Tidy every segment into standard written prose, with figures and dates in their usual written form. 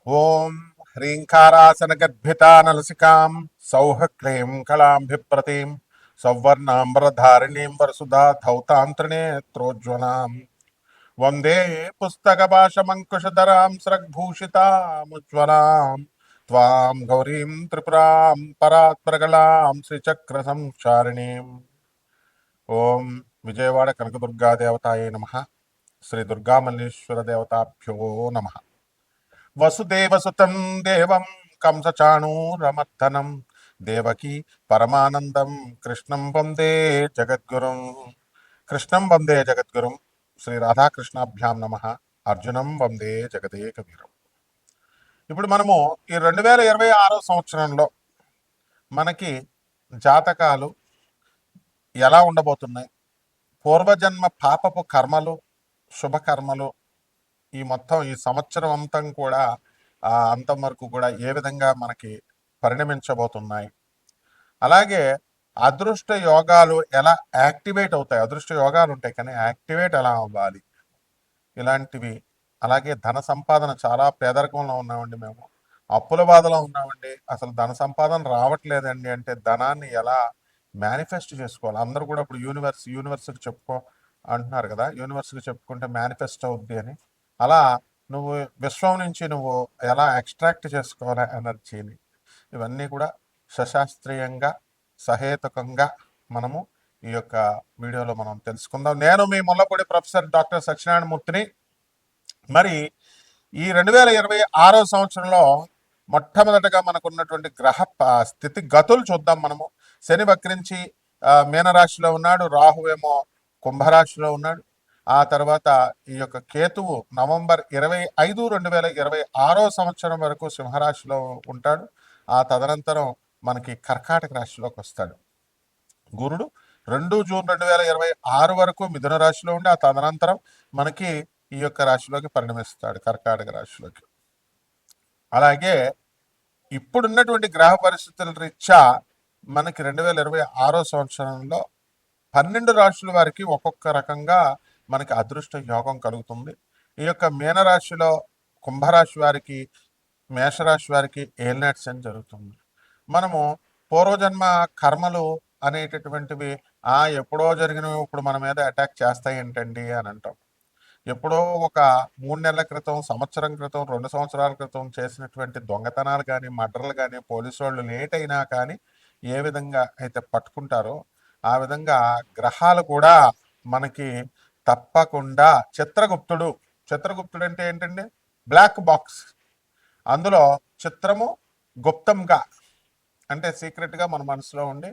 ఓం హ్రీంకారాసనగద్భితానలసికాం సౌః క్లీం కళాంభిప్రతిం సౌవర్ణాంబరధారిణీం వరసుధా ధౌతాంత్రినేత్రోజ్వలాం వందే పుస్తకపాశమంకుశధరాం స్రగ్భూషితాముజ్వలాం త్వాం గౌరీం త్రిపురాం పరాత్పరగళాం శ్రీచక్ర సంచారిణీం. ఓం విజయవాడ కనకదుర్గాదేవతాయే నమః. శ్రీ దుర్గామల్లేశ్వర దేవతాభ్యో నమః. వసుదేవసుతం దేవం కంసచాణూరమర్దనం దేవకీ పరమానందం కృష్ణం వందే జగద్గురుం. కృష్ణం వందే జగద్గురుం. శ్రీ రాధాకృష్ణాభ్యాం నమ. అర్జునం వందే జగదేక వీరం. ఇప్పుడు మనము ఈ 2026 సంవత్సరంలో మనకి జాతకాలు ఎలా ఉండబోతున్నాయి, పూర్వజన్మ పాపపు కర్మలు, శుభకర్మలు, ఈ సంవత్సరం అంతం కూడా అంతం వరకు కూడా ఏ విధంగా మనకి పరిణమించబోతున్నాయి, అలాగే అదృష్ట యోగాలు ఎలా యాక్టివేట్ అవుతాయి, అదృష్ట యోగాలు ఉంటాయి కానీ యాక్టివేట్ ఎలా అవ్వాలి, ఇలాంటివి. అలాగే ధన సంపాదన, చాలా పేదరికంలో ఉన్నామండి, మేము అప్పుల బాధలో ఉన్నామండి, అసలు ధన సంపాదన రావట్లేదండి అంటే ధనాన్ని ఎలా మేనిఫెస్ట్ చేసుకోవాలి. అందరూ కూడా ఇప్పుడు యూనివర్స్కి చెప్పుకో అంటున్నారు కదా, యూనివర్స్కి చెప్పుకుంటే మేనిఫెస్ట్ అవుద్ది అని. అలా నువ్వు విశ్వం నుంచి నువ్వు ఎలా ఎక్స్ట్రాక్ట్ చేసుకోవాలి ఎనర్జీని, ఇవన్నీ కూడా సశాస్త్రీయంగా సహేతుకంగా మనము ఈ యొక్క వీడియోలో మనం తెలుసుకుందాం. నేను మీ ముల్లపూడి ప్రొఫెసర్ డాక్టర్ సత్యనారాయణ మూర్తిని. మరి ఈ 2026 సంవత్సరంలో మొట్టమొదటగా మనకున్నటువంటి గ్రహ స్థితి గతులు చూద్దాం మనము. శని వక్రించి మీనరాశిలో ఉన్నాడు, రాహువేమో కుంభరాశిలో ఉన్నాడు. ఆ తర్వాత ఈ యొక్క కేతువు నవంబర్ 25, 2026 సంవత్సరం వరకు సింహరాశిలో ఉంటాడు. ఆ తదనంతరం మనకి కర్కాటక రాశిలోకి వస్తాడు. గురుడు 2 జూన్ 2026 వరకు మిథున రాశిలో ఉండి ఆ తదనంతరం మనకి ఈ యొక్క రాశిలోకి పరిణమిస్తాడు, కర్కాటక రాశిలోకి. అలాగే ఇప్పుడున్నటువంటి గ్రహ పరిస్థితుల రీత్యా మనకి 2026 సంవత్సరంలో 12 రాశుల వారికి ఒక్కొక్క రకంగా మనకి అదృష్ట యోగం కలుగుతుంది. ఈ యొక్క మీనరాశిలో కుంభరాశి వారికి, మేషరాశి వారికి ఏలినాటి శని జరుగుతుంది. మనము పూర్వజన్మ కర్మలు అనేటటువంటివి ఎప్పుడో జరిగినవి ఇప్పుడు మన మీద అటాక్ చేస్తాయి ఏంటండి అని అంటాం. ఎప్పుడో ఒక 3 నెలల క్రితం, సంవత్సరం క్రితం, 2 సంవత్సరాల క్రితం చేసినటువంటి దొంగతనాలు కానీ, మర్డర్లు కానీ, పోలీసు వాళ్ళు లేట్ అయినా కానీ ఏ విధంగా అయితే పట్టుకుంటారో ఆ విధంగా గ్రహాలు కూడా మనకి తప్పకుండా చిత్రగుప్తుడు అంటే ఏంటండి? Black box. అందులో చిత్రము గుప్తంగా అంటే సీక్రెట్గా మన మనసులో ఉండి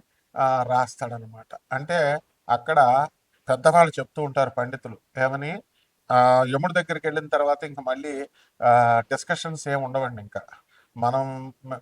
రాస్తాడనమాట. అంటే అక్కడ పెద్దవాళ్ళు చెప్తూ ఉంటారు పండితులు ఏమని, యముడి దగ్గరికి వెళ్ళిన తర్వాత ఇంకా మళ్ళీ డిస్కషన్స్ ఏమి ఉండవండి. ఇంకా మనం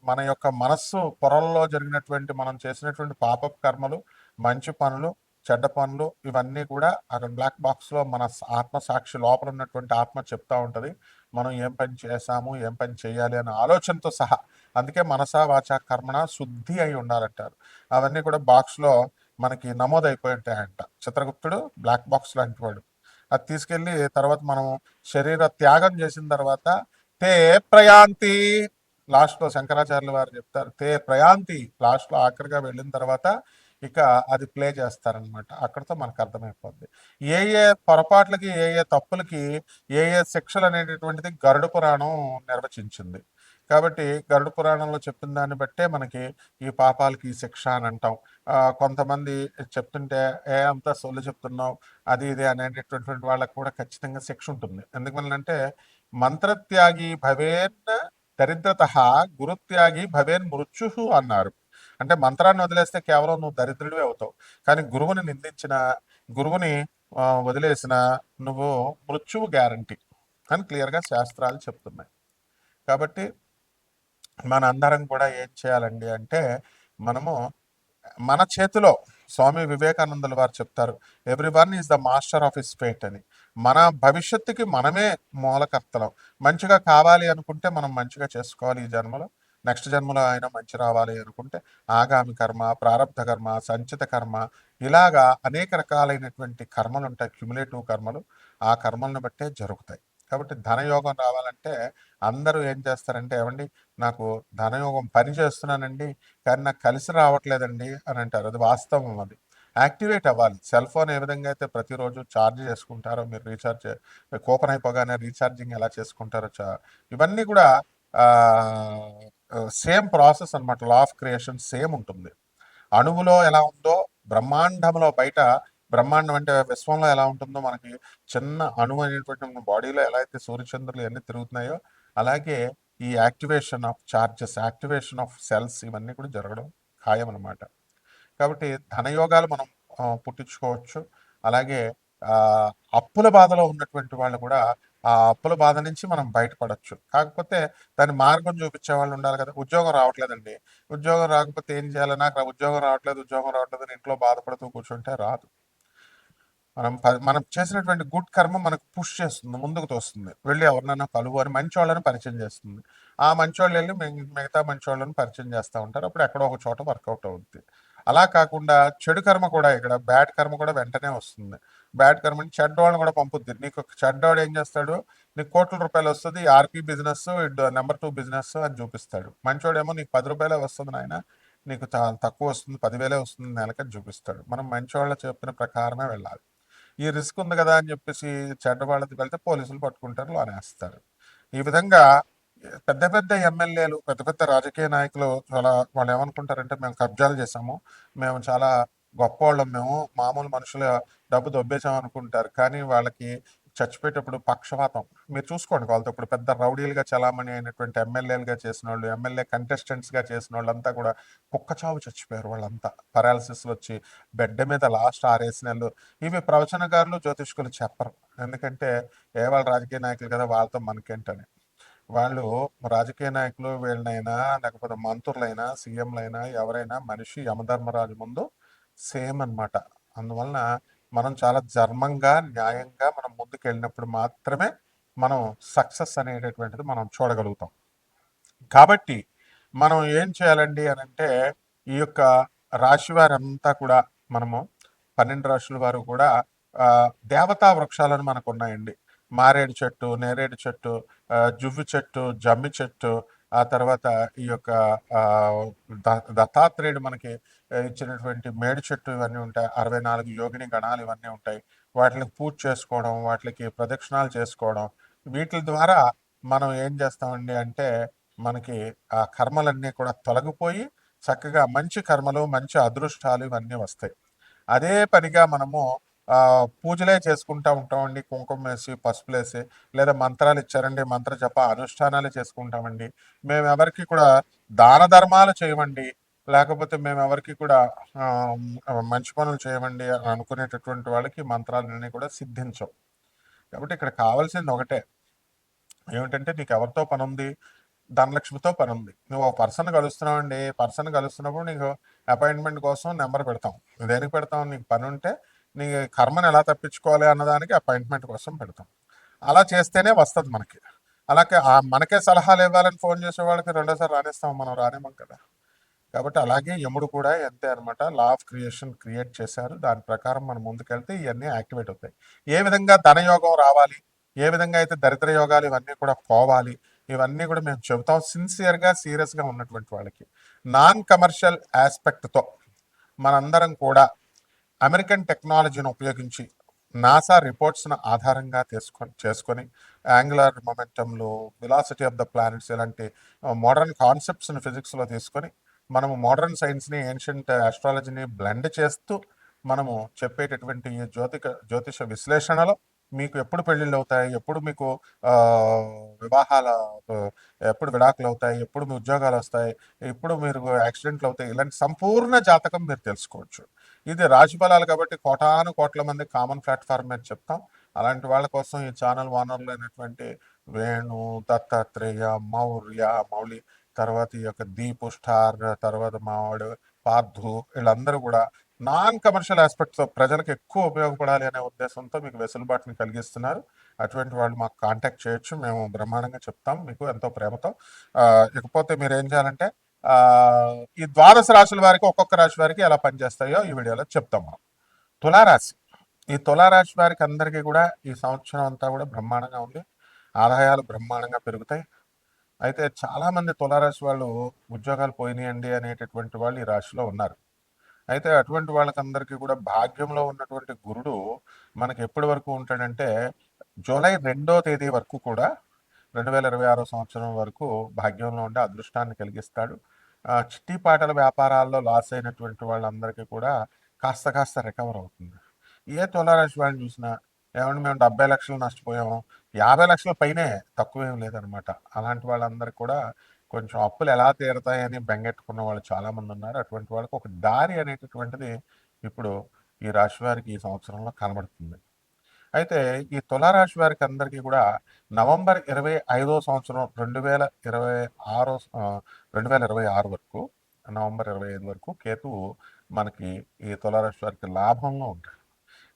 మన యొక్క మనస్సు పొరల్లో జరిగినటువంటి, మనం చేసినటువంటి పాపపు కర్మలు, మంచి పనులు, చెడ్డ పనులు, ఇవన్నీ కూడా అక్కడ బ్లాక్ బాక్స్లో మన ఆత్మ సాక్షి లోపల ఉన్నటువంటి ఆత్మ చెప్తా ఉంటుంది మనం ఏం పని చేశాము, ఏం పని చేయాలి అనే ఆలోచనతో సహా. అందుకే మనసా వాచ కర్మణ శుద్ధి అయి ఉండాలంటారు. అవన్నీ కూడా బాక్స్లో మనకి నమోదైపోయి ఉంటాయంట. చిత్రగుప్తుడు బ్లాక్ బాక్స్ లాంటి వాడు. అది తీసుకెళ్ళి తర్వాత మనం శరీర త్యాగం చేసిన తర్వాత తే ప్రయాంతి, లాస్ట్లో శంకరాచార్యుల వారు చెప్తారు, తే ప్రయాంతి, లాస్ట్లో ఆఖరిగా వెళ్ళిన తర్వాత ఇక అది ప్లే చేస్తారనమాట. అక్కడితో మనకు అర్థమైపోద్ది ఏ ఏ పొరపాట్లకి, ఏ ఏ తప్పులకి ఏ ఏ శిక్షలు అనేటటువంటిది గరుడ పురాణం నిర్వచించింది. కాబట్టి గరుడ పురాణంలో చెప్పిన దాన్ని బట్టే మనకి ఈ పాపాలకి ఈ శిక్ష అని అంటాం. కొంతమంది చెప్తుంటే అంతా సొల్లు చెప్తున్నావు అది ఇది అనేటటువంటి వాళ్ళకు కూడా ఖచ్చితంగా శిక్ష ఉంటుంది. ఎందువల్లంటే మంత్రత్యాగి భవేన్ దరిద్రత, గురుత్యాగి భవేన్ మృత్యు అన్నారు. అంటే మంత్రాన్ని వదిలేస్తే కేవలం నువ్వు దరిద్రుడివే అవుతావు, కానీ గురువుని నిందించిన, గురువుని వదిలేసిన నువ్వు మృత్యువు గ్యారంటీ అని క్లియర్గా శాస్త్రాలు చెప్తున్నాయి. కాబట్టి మన అందరం కూడా ఏం చేయాలండి అంటే, మనము మన చేతిలో, స్వామి వివేకానందుల వారు చెప్తారు, everyone is the master of his fate అని. మన భవిష్యత్తుకి మనమే మూలకర్తలం. మంచిగా కావాలి అనుకుంటే మనం మంచిగా చేసుకోవాలి ఈ జన్మలో, నెక్స్ట్ జన్మలో ఆయన మంచి రావాలి అనుకుంటే ఆగామి కర్మ, ప్రారంధ కర్మ, సంచిత కర్మ, ఇలాగా అనేక రకాలైనటువంటి కర్మలు ఉంటాయి, క్యుములేటివ్ కర్మలు. ఆ కర్మలను బట్టే జరుగుతాయి. కాబట్టి ధనయోగం రావాలంటే అందరూ ఏం చేస్తారంటే, ఏవండి నాకు ధనయోగం పని చేస్తున్నానండి, కానీ నాకు కలిసి రావట్లేదండి అని అంటారు. అది వాస్తవం అది. యాక్టివేట్ అవ్వాలి. సెల్ ఫోన్ ఏ విధంగా అయితే ప్రతిరోజు ఛార్జ్ చేసుకుంటారో, మీరు రీఛార్జ్ కూపన్ అయిపోగానే రీఛార్జింగ్ ఎలా చేసుకుంటారో ఇవన్నీ కూడా సేమ్ ప్రాసెస్ అనమాట. లా ఆఫ్ క్రియేషన్ సేమ్ ఉంటుంది. అణువులో ఎలా ఉందో బ్రహ్మాండంలో బయట, బ్రహ్మాండం అంటే విశ్వంలో ఎలా ఉంటుందో, మనకి చిన్న అణువు అనేటువంటి మన బాడీలో ఎలా అయితే సూర్యచంద్రులు ఇవన్నీ తిరుగుతున్నాయో, అలాగే ఈ activation of charges, activation of cells ఇవన్నీ కూడా జరగడం ఖాయం అనమాట. కాబట్టి ధనయోగాలు మనం పుట్టించుకోవచ్చు. అలాగే అప్పుల బాధలో ఉన్నటువంటి వాళ్ళు కూడా ఆ అప్పుల బాధ నుంచి మనం బయటపడవచ్చు. కాకపోతే దాని మార్గం చూపించే వాళ్ళు ఉండాలి కదా. ఉద్యోగం రావట్లేదండి, ఉద్యోగం రాకపోతే ఏం చేయాలి? నాకు ఉద్యోగం రావట్లేదు, ఉద్యోగం రావట్లేదు అని ఇంట్లో బాధపడుతూ కూర్చుంటే రాదు. మనం చేసినటువంటి గుడ్ కర్మ మనకు పుష్ చేస్తుంది, ముందుకు తోస్తుంది. వెళ్ళి ఎవరినైనా కలువు అని మంచి వాళ్ళని పరిచయం చేస్తుంది. ఆ మంచి వాళ్ళు వెళ్ళి మిగతా మంచి వాళ్ళని పరిచయం చేస్తూ ఉంటారు. అప్పుడు ఎక్కడో ఒక చోట వర్కౌట్ అవుతుంది. అలా కాకుండా చెడు కర్మ కూడా, ఇక్కడ బ్యాడ్ కర్మ కూడా వెంటనే వస్తుంది. బ్యాడ్ కర్మ చెడ్డవాళ్ళని కూడా పంపుద్ది. నీకు చెడ్డవాడు ఏం చేస్తాడు? నీకు కోట్ల రూపాయలు వస్తుంది, ఆర్పీ బిజినెస్, నెంబర్ 2 బిజినెస్ అని చూపిస్తాడు. మంచోడేమో నీకు 10 రూపాయలే వస్తుంది నాయన, నీకు చాలా తక్కువ వస్తుంది, 10,000 వస్తుంది నెలకని చూపిస్తాడు. మనం మంచి వాళ్ళు చెప్పిన ప్రకారమే వెళ్ళాలి. ఈ రిస్క్ ఉంది కదా అని చెప్పేసి చెడ్డవాళ్ళకి వెళ్తే పోలీసులు పట్టుకుంటారు, లోనేస్తారు. ఈ విధంగా పెద్ద పెద్ద ఎమ్మెల్యేలు, పెద్ద పెద్ద రాజకీయ నాయకులు చాలా వాళ్ళు ఏమనుకుంటారంటే, మేము కబ్జాలు చేసాము, మేము చాలా గొప్పవాళ్ళం, మేము మామూలు మనుషుల డబ్బు దొబ్బేసాం అనుకుంటారు. కానీ వాళ్ళకి చచ్చిపోయేటప్పుడు పక్షవాతం. మీరు చూసుకోండి, వాళ్ళతో ఇప్పుడు పెద్ద రౌడీలుగా చలామణి అయినటువంటి ఎమ్మెల్యేలుగా చేసిన వాళ్ళు, ఎమ్మెల్యే కంటెస్టెంట్స్గా చేసిన వాళ్ళంతా కూడా కుక్కచావు చచ్చిపోయారు. వాళ్ళంతా పెరాలసిస్ వచ్చి బెడ్ మీద లాస్ట్ 6 నెలలు. ఇవి ప్రవచనకారులు, జ్యోతిష్కులు చెప్పరు. ఎందుకంటే వాళ్ళ రాజకీయ నాయకులు కదా, వాళ్ళతో మనకేంటని. వాళ్ళు రాజకీయ నాయకులు వీళ్ళనైనా, లేకపోతే మంత్రులైనా, సీఎంలైనా, ఎవరైనా మనిషి యమధర్మరాజు ముందు సేమ్ అనమాట. అందువలన మనం చాలా ధర్మంగా, న్యాయంగా మనం ముందుకు వెళ్ళినప్పుడు మాత్రమే మనం సక్సెస్ అనేటటువంటిది మనం చూడగలుగుతాం. కాబట్టి మనం ఏం చేయాలండి అని అంటే, ఈ యొక్క రాశి వారంతా కూడా మనము 12 రాశుల వారు కూడా దేవతా వృక్షాలను మనకు ఉన్నాయండి. మారేడు చెట్టు, నేరేడు చెట్టు, జువ్వి చెట్టు, జమ్మి చెట్టు, ఆ తర్వాత ఈ యొక్క దత్తాత్రేయుడు మనకి ఇచ్చినటువంటి మేడి చెట్టు, ఇవన్నీ ఉంటాయి. 64 యోగిని గణాలు ఇవన్నీ ఉంటాయి. వాటిని పూజ చేసుకోవడం, వాటికి ప్రదక్షిణాలు చేసుకోవడం, వీటి ద్వారా మనం ఏం చేస్తామండి అంటే, మనకి ఆ కర్మలన్నీ కూడా తొలగిపోయి చక్కగా మంచి కర్మలు, మంచి అదృష్టాలు ఇవన్నీ వస్తాయి. అదే పనిగా మనము పూజలే చేసుకుంటూ ఉంటామండి, కుంకుమ వేసి, పసుపులేసి, లేదా మంత్రాలు ఇచ్చారండి, మంత్ర జప అనుష్ఠానాలు చేసుకుంటామండి. మేము ఎవరికి కూడా దాన ధర్మాలు చేయమండి, లేకపోతే మేము ఎవరికి కూడా మంచి పనులు చేయమండి అని అనుకునేటటువంటి వాళ్ళకి మంత్రాలన్నీ కూడా సిద్ధించవు. కాబట్టి ఇక్కడ కావాల్సింది ఒకటే, ఏమిటంటే నీకు ఎవరితో పని ఉంది? ధనలక్ష్మితో పని ఉంది. నువ్వు ఒక పర్సన్ కలుస్తున్నావు అండి, పర్సన్ కలుస్తున్నప్పుడు నీకు అపాయింట్మెంట్ కోసం నెంబర్ పెడతాం. దేనికి పెడతాం? నీకు పని ఉంటే నీ కర్మను ఎలా తప్పించుకోవాలి అన్నదానికి అపాయింట్మెంట్ కోసం పెడతాం. అలా చేస్తేనే వస్తుంది మనకి. అలాగే మనకే సలహాలు ఇవ్వాలని ఫోన్ చేసే వాళ్ళకి రెండోసారి రాణిస్తాం, మనం రానివ్వం కదా. కాబట్టి అలాగే యముడు కూడా అంతే అనమాట. లా ఆఫ్ క్రియేషన్ క్రియేట్ చేశారు, దాని ప్రకారం మనం ముందుకెళ్తే ఇవన్నీ యాక్టివేట్ అవుతాయి. ఏ విధంగా ధనయోగం రావాలి, ఏ విధంగా అయితే దరిద్ర యోగాలు ఇవన్నీ కూడా పోవాలి, ఇవన్నీ కూడా మేము చెబుతాం సిన్సియర్గా, సీరియస్గా ఉన్నటువంటి వాళ్ళకి. నాన్ కమర్షియల్ ఆస్పెక్ట్తో మనందరం కూడా అమెరికన్ టెక్నాలజీని ఉపయోగించి నాసా రిపోర్ట్స్ను ఆధారంగా చేసుకొని యాంగులర్ మొమెంటంలు, వెలాసిటీ ఆఫ్ ద ప్లానెట్స్ ఇలాంటి మోడర్న్ కాన్సెప్ట్స్ని ఫిజిక్స్లో తీసుకొని మనము మోడర్న్ సైన్స్ని, ఏన్షియంట్ ఆస్ట్రాలజీని బ్లెండ్ చేస్తూ మనము చెప్పేటటువంటి జ్యోతిష విశ్లేషణలో మీకు ఎప్పుడు పెళ్ళిళ్ళు అవుతాయి, ఎప్పుడు మీకు వివాహాల, ఎప్పుడు విడాకులు అవుతాయి, ఎప్పుడు మీ ఉద్యోగాలు వస్తాయి, ఎప్పుడు మీరు యాక్సిడెంట్లు అవుతాయి, ఇలాంటి సంపూర్ణ జాతకం మీరు తెలుసుకోవచ్చు. ఇది రాశి ఫలాలు కాబట్టి కోటాను కోట్ల మంది కామన్ ప్లాట్ఫామ్ మీద చెప్తాం. అలాంటి వాళ్ళ కోసం ఈ ఛానల్ ఓనర్లు అయినటువంటి వేణు, దత్తాత్రేయ, మౌలి, తర్వాత ఈ యొక్క దీపు స్టార్, తర్వాత మావాడు పార్థు, వీళ్ళందరూ కూడా నాన్ కమర్షియల్ ఆస్పెక్ట్స్ ప్రజలకు ఎక్కువ ఉపయోగపడాలి అనే ఉద్దేశంతో మీకు వెసులుబాటుని కలిగిస్తున్నారు. అటువంటి వాళ్ళు మాకు కాంటాక్ట్ చేయొచ్చు, మేము బ్రహ్మాండంగా చెప్తాం మీకు ఎంతో ప్రేమతో. ఇకపోతే మీరు ఏం చేయాలంటే, ఈ ద్వాదశ రాశుల వారికి, ఒక్కొక్క రాశి వారికి ఎలా పనిచేస్తాయో ఈ వీడియోలో చెప్తాం మనం. తులారాశి, ఈ తులారాశి వారికి అందరికీ కూడా ఈ సంవత్సరం అంతా కూడా బ్రహ్మాండంగా ఉంది. ఆదాయాలు బ్రహ్మాండంగా పెరుగుతాయి. అయితే చాలామంది తులారాశి వాళ్ళు ఉద్యోగాలు పోయినాయండి అనేటటువంటి వాళ్ళు ఈ రాశిలో ఉన్నారు. అయితే అటువంటి వాళ్ళకందరికీ కూడా భాగ్యంలో ఉన్నటువంటి గురుడు మనకి ఎప్పటి వరకు ఉంటాడంటే జూలై 2వ తేదీ వరకు కూడా 2026 సంవత్సరం వరకు భాగ్యంలో ఉండే అదృష్టాన్ని కలిగిస్తాడు. చిట్టిపాటల వ్యాపారాల్లో లాస్ అయినటువంటి వాళ్ళందరికీ కూడా కాస్త కాస్త రికవర్ అవుతుంది. ఏ తులారాశి వాళ్ళని చూసినా ఏమంటే మేము 70 లక్షలు నష్టపోయాము, 50 లక్షల పైనే, తక్కువేం లేదనమాట. అలాంటి వాళ్ళందరికీ కూడా కొంచెం అప్పులు ఎలా తీరతాయని బెంగెట్టుకున్న వాళ్ళు చాలామంది ఉన్నారు. అటువంటి వాళ్ళకి ఒక దారి అనేటటువంటిది ఇప్పుడు ఈ రాశి వారికి ఈ సంవత్సరంలో కనబడుతుంది. అయితే ఈ తులారాశి వారికి అందరికీ కూడా నవంబర్ 25వ సంవత్సరం 2026 వరకు, నవంబర్ 25 వరకు కేతువు మనకి ఈ తులారాశి వారికి లాభంలో ఉంటాడు.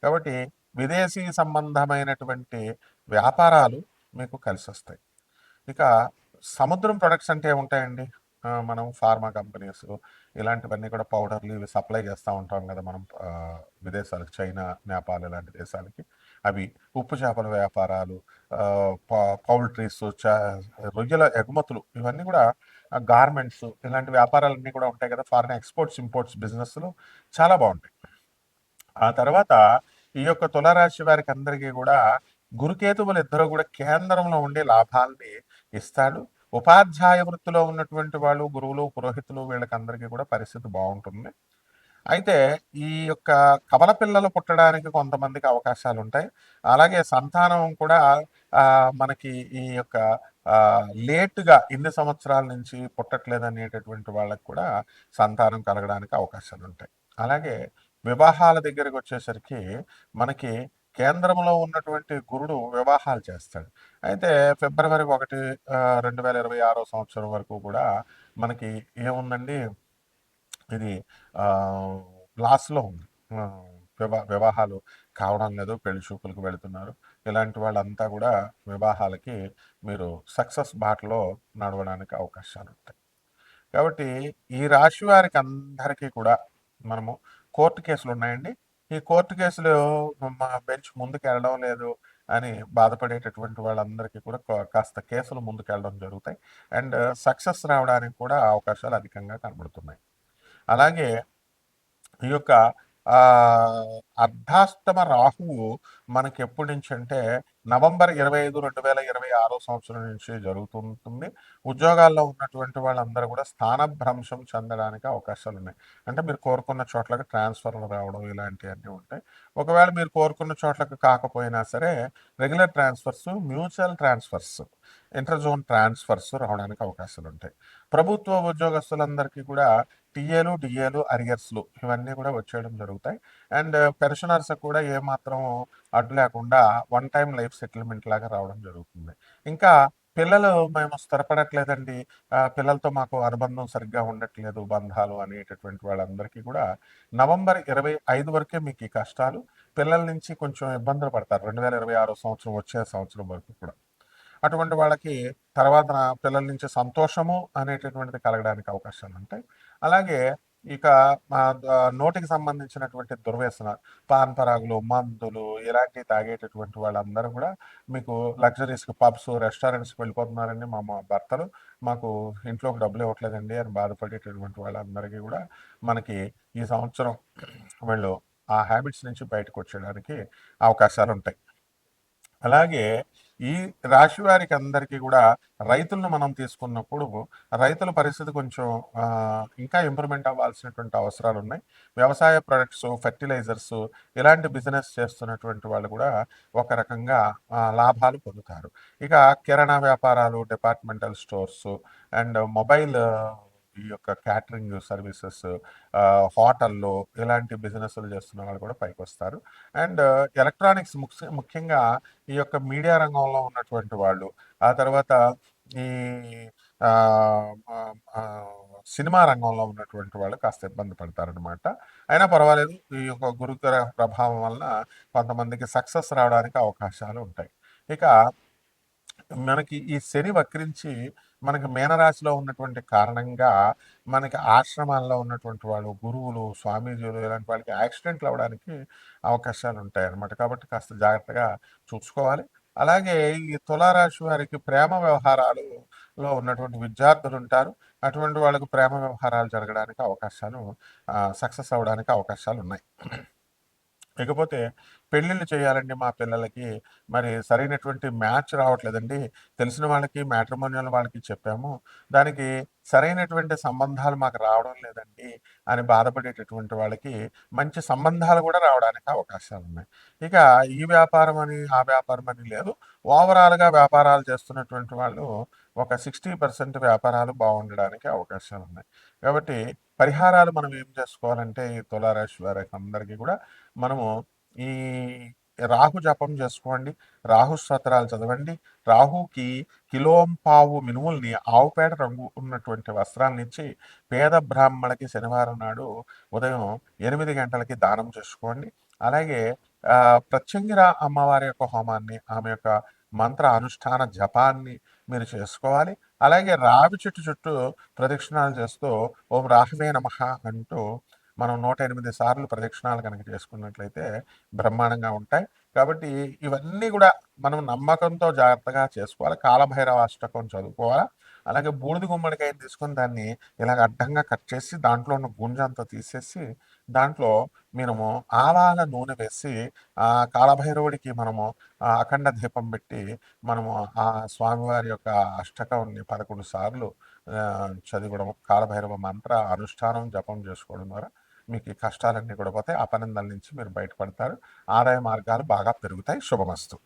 కాబట్టి విదేశీ సంబంధమైనటువంటి వ్యాపారాలు మీకు కలిసి వస్తాయి. ఇక సముద్రం ప్రొడక్ట్స్ అంటే ఏముంటాయండి? మనం ఫార్మా కంపెనీస్ ఇలాంటివన్నీ కూడా పౌడర్లు ఇవి సప్లై చేస్తూ ఉంటాం కదా మనం విదేశాలకు, చైనా, నేపాల్ ఇలాంటి దేశాలకి. అవి ఉప్పు చేపల వ్యాపారాలు, పౌల్ట్రీస్, రొయ్యల ఎగుమతులు, ఇవన్నీ కూడా గార్మెంట్స్, ఇలాంటి వ్యాపారాలన్నీ కూడా ఉంటాయి కదా. ఫారిన్ ఎక్స్పోర్ట్స్ ఇంపోర్ట్స్ బిజినెస్లు చాలా బాగుంటాయి. ఆ తర్వాత ఈ యొక్క తులారాశి వారికి అందరికీ కూడా గురుకేతువులు ఇద్దరు కూడా కేంద్రంలో ఉండే లాభాలని ఇస్తాడు. ఉపాధ్యాయ వృత్తిలో ఉన్నటువంటి వాళ్ళు, గురువులు, పురోహితులు, వీళ్ళకందరికీ కూడా పరిస్థితి బాగుంటుంది. అయితే ఈ యొక్క కవల పిల్లలు పుట్టడానికి కొంతమందికి అవకాశాలు ఉంటాయి. అలాగే సంతానం కూడా మనకి ఈ యొక్క లేటుగా ఇన్ని సంవత్సరాల నుంచి పుట్టట్లేదు అనేటటువంటి వాళ్ళకి కూడా సంతానం కలగడానికి అవకాశాలు ఉంటాయి. అలాగే వివాహాల దగ్గరికి వచ్చేసరికి మనకి కేంద్రంలో ఉన్నటువంటి గురుడు వివాహాలు చేస్తాడు. అయితే ఫిబ్రవరి 1, 2026 సంవత్సరం వరకు కూడా మనకి ఏముందండి, ఇది లాస్లో ఉంది. వివాహాలు కావడం లేదు, పెళ్లి చూపులకు వెళుతున్నారు. ఇలాంటి వాళ్ళంతా కూడా వివాహాలకి మీరు సక్సెస్ బాటలో నడవడానికి అవకాశాలు ఉంటాయి. కాబట్టి ఈ రాశి వారికి అందరికీ కూడా మనము కోర్టు కేసులు ఉన్నాయండి. ఈ కోర్టు కేసులు మా బెంచ్ ముందుకు వెళ్ళడం లేదు అని బాధపడేటటువంటి వాళ్ళందరికీ కూడా కాస్త కేసులు ముందుకు వెళ్ళడం జరుగుతాయి. అండ్ సక్సెస్ రావడానికి కూడా అవకాశాలు అధికంగా కనబడుతున్నాయి. అలాగే ఈ యొక్క అర్ధాష్టమ రాహువు మనకి ఎప్పటి నుంచి అంటే నవంబర్ 25, 2026 సంవత్సరం నుంచి జరుగుతుంటుంది. ఉద్యోగాల్లో ఉన్నటువంటి వాళ్ళందరూ కూడా స్థానభ్రంశం చెందడానికి అవకాశాలు ఉన్నాయి. అంటే మీరు కోరుకున్న చోట్లకి ట్రాన్స్ఫర్లు రావడం ఇలాంటివన్నీ ఉంటాయి. ఒకవేళ మీరు కోరుకున్న చోట్లకి కాకపోయినా సరే regular transfers, mutual transfers, inter zone transfers రావడానికి అవకాశాలు ఉంటాయి. ప్రభుత్వ ఉద్యోగస్తులందరికీ కూడా టీఏలు, డిఏలు, అరియర్స్లు ఇవన్నీ కూడా వచ్చేయడం జరుగుతాయి. అండ్ పెన్షనర్స్ కూడా ఏమాత్రం అడ్డు లేకుండా వన్ టైం లైఫ్ సెటిల్మెంట్ లాగా రావడం జరుగుతుంది. ఇంకా పిల్లలు మేము స్థిరపడట్లేదండి, పిల్లలతో మాకు అనుబంధం సరిగ్గా ఉండట్లేదు, బంధాలు అనేటటువంటి వాళ్ళందరికీ కూడా నవంబర్ 25 వరకే మీకు ఈ కష్టాలు. పిల్లల నుంచి కొంచెం ఇబ్బందులు పడతారు 2026 సంవత్సరం, వచ్చే సంవత్సరం వరకు కూడా. అటువంటి వాళ్ళకి తర్వాత పిల్లల నుంచి సంతోషము అనేటటువంటిది కలగడానికి అవకాశాలు ఉంటాయి. అలాగే ఇక నోటికి సంబంధించినటువంటి దుర్వ్యసన, పాన్ పరాగులు, మందులు ఇలాంటివి తాగేటటువంటి వాళ్ళందరూ కూడా మీకు లగ్జరీస్కి, పబ్స్, రెస్టారెంట్స్కి వెళ్ళిపోతున్నారండి మా భర్తలు, మాకు ఇంట్లోకి డబ్బులు ఇవ్వట్లేదండి అని బాధపడేటటువంటి వాళ్ళందరికీ కూడా మనకి ఈ సంవత్సరం వీళ్ళు ఆ హ్యాబిట్స్ నుంచి బయటకు వచ్చేయడానికి అవకాశాలు ఉంటాయి. అలాగే ఈ రాశి వారికి అందరికీ కూడా రైతులను మనం తీసుకున్నప్పుడు రైతుల పరిస్థితి కొంచెం ఇంకా ఇంప్రూవ్మెంట్ అవ్వాల్సినటువంటి అవసరాలు ఉన్నాయి. వ్యవసాయ ప్రొడక్ట్స్, ఫెర్టిలైజర్స్ ఇలాంటి బిజినెస్ చేస్తున్నటువంటి వాళ్ళు కూడా ఒక రకంగా లాభాలు పొందుతారు. ఇక కిరాణా వ్యాపారాలు, డిపార్ట్మెంటల్ స్టోర్స్ అండ్ మొబైల్, ఈ యొక్క క్యాటరింగ్ సర్వీసెస్, హోటల్లో ఇలాంటి బిజినెస్లు చేస్తున్న వాళ్ళు కూడా పైకి వస్తారు. అండ్ ఎలక్ట్రానిక్స్, ముఖ్యంగా ఈ యొక్క మీడియా రంగంలో ఉన్నటువంటి వాళ్ళు, ఆ తర్వాత ఈ సినిమా రంగంలో ఉన్నటువంటి వాళ్ళు కాస్త ఇబ్బంది పడతారనమాట. అయినా పర్వాలేదు, ఈ యొక్క గురుగ్రహ ప్రభావం వలన కొంతమందికి సక్సెస్ రావడానికి అవకాశాలు ఉంటాయి. ఇక మనకి ఈ శని వక్రించి మనకి మీనరాశిలో ఉన్నటువంటి కారణంగా మనకి ఆశ్రమాల్లో ఉన్నటువంటి వాళ్ళు, గురువులు, స్వామీజీలు ఇలాంటి వాళ్ళకి యాక్సిడెంట్లు అవ్వడానికి అవకాశాలు ఉంటాయి అన్నమాట. కాబట్టి కాస్త జాగ్రత్తగా చూసుకోవాలి. అలాగే ఈ తులారాశి వారికి ప్రేమ వ్యవహారాలు లో ఉన్నటువంటి విద్యార్థులుంటారు. అటువంటి వాళ్ళకు ప్రేమ వ్యవహారాలు జరగడానికి అవకాశాలు సక్సెస్ అవ్వడానికి అవకాశాలున్నాయి. ఇకపోతే పెళ్ళిళ్ళు చేయాలండి మా పిల్లలకి. మరి సరైనటువంటి మ్యాచ్ రావట్లేదండి. తెలిసిన వాళ్ళకి మ్యాట్రిమోనియల్ వాళ్ళకి చెప్పాము. దానికి సరైనటువంటి సంబంధాలు మాకు రావడం లేదండి అని బాధపడేటటువంటి వాళ్ళకి మంచి సంబంధాలు కూడా రావడానికి అవకాశాలున్నాయి. ఇక ఈ వ్యాపారం అని, ఆ వ్యాపారం అని లేదు. ఓవరాల్‌గా వ్యాపారాలు చేస్తున్నటువంటి వాళ్ళు ఒక 60% వ్యాపారాలు బాగుండడానికి అవకాశాలున్నాయి. కాబట్టి పరిహారాలు మనం ఏం చేసుకోవాలంటే ఈ తులారాశి వారికి అందరికీ కూడా మనము ఈ రాహు జపం చేసుకోండి. రాహు స్తోత్రాలు చదవండి. రాహుకి కిలోంపావు మినుముల్ని ఆవు పేడ రంగు ఉన్నటువంటి వస్త్రాన్నిచ్చి పేద బ్రాహ్మణులకి శనివారం నాడు ఉదయం 8 గంటలకి దానం చేసుకోండి. అలాగే ప్రత్యంగిర అమ్మవారి యొక్క హోమాన్ని, ఆమె యొక్క మంత్ర అనుష్ఠాన జపాన్ని మీరు చేసుకోవాలి. అలాగే రావి చెట్టు చుట్టూ ప్రదక్షిణాలు చేస్తూ ఓం రాహవే నమః అంటూ మనం 108 సార్లు ప్రదక్షిణాలు కనుక చేసుకున్నట్లయితే బ్రహ్మాండంగా ఉంటాయి. కాబట్టి ఇవన్నీ కూడా మనం నమ్మకంతో జాగ్రత్తగా చేసుకోవాలి. కాలభైరవ అష్టకం చదువుకోవాలా. అలాగే బూడిద గుమ్మడికాయని తీసుకొని దాన్ని ఇలాగ అడ్డంగా కట్ చేసి దాంట్లో ఉన్న గుంజంతా తీసేసి దాంట్లో మనము ఆవాల నూనె వేసి కాలభైరవుడికి మనము అఖండ దీపం పెట్టి మనము ఆ స్వామివారి యొక్క అష్టకాన్ని 11 సార్లు చదవడం, కాలభైరవ మంత్ర అనుష్ఠానం జపం చేసుకోవడం ద్వారా మీకు ఈ కష్టాలన్నీ కూడా పోతాయి. అపనిందల నుంచి మీరు బయటపడతారు. ఆదాయ మార్గాలు బాగా పెరుగుతాయి. శుభమస్తు.